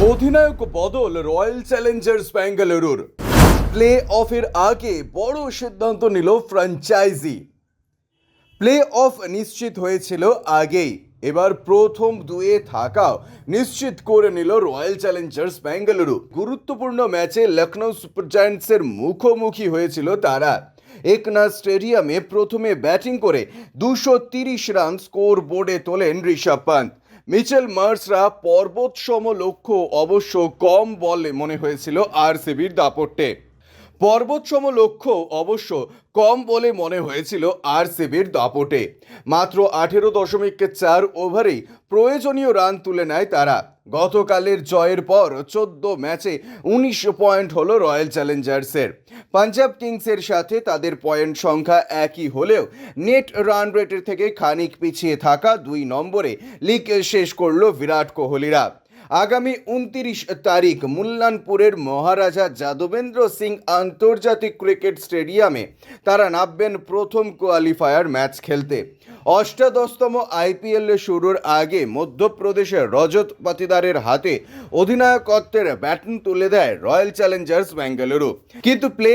অধিনায়ক বদল royal Challengers ব্যাঙ্গালুরুর। Play অফের আগে বড় সিদ্ধান্ত নিল ফ্র্যাঞ্চাইজি। প্লে অফ নিশ্চিত হয়েছিল আগেই, এবার প্রথম দুয়ে থাকাও নিশ্চিত করে নিল রয়্যাল চ্যালেঞ্জার্স ব্যাঙ্গালুরু। গুরুত্বপূর্ণ ম্যাচে লখনৌ সুপার জায়ান্টসের মুখোমুখি হয়েছিল তারা। একনাথ স্টেডিয়ামে প্রথমে ব্যাটিং করে 230 রান স্কোর বোর্ডে তোলেন ঋষভ পান্ত। মিচেল মার্সরা পর্বতসম লক্ষ্য অবশ্য কম বলে মনে হয়েছিল আরসিবির দাপটে। পর্বতসম লক্ষ্য অবশ্য কম বলে মনে হয়েছিল আরসিবির দাপটে। মাত্র 18.4 ওভারেই প্রয়োজনীয় রান তুলে নেয় তারা। গতকালের জয়ের পর 14 ম্যাচে 19 পয়েন্ট হলো রয়্যাল চ্যালেঞ্জার্সের। পাঞ্জাব কিংসের সাথে তাদের পয়েন্ট সংখ্যা একই হলেও নেট রান রেটের থেকে খানিক পিছিয়ে থাকা 2 নম্বরে লিগ শেষ করল বিরাট কোহলিরা। আগামী 29 তারিখ মুল্লানপুরের মহারাজা যাদবেন্দ্র সিং আন্তর্জাতিক ক্রিকেট স্টেডিয়ামে তারা নামবেন প্রথম কোয়ালিফায়ার ম্যাচ খেলতে। অষ্টাদশতম আইপিএল শুরুর আগে মধ্যপ্রদেশের রজত পাতিদারের হাতে অধিনায়কত্বের ব্যাটন তুলে দেয় রয়্যাল চ্যালেঞ্জার্স ব্যাঙ্গালুরু। কিন্তু প্লে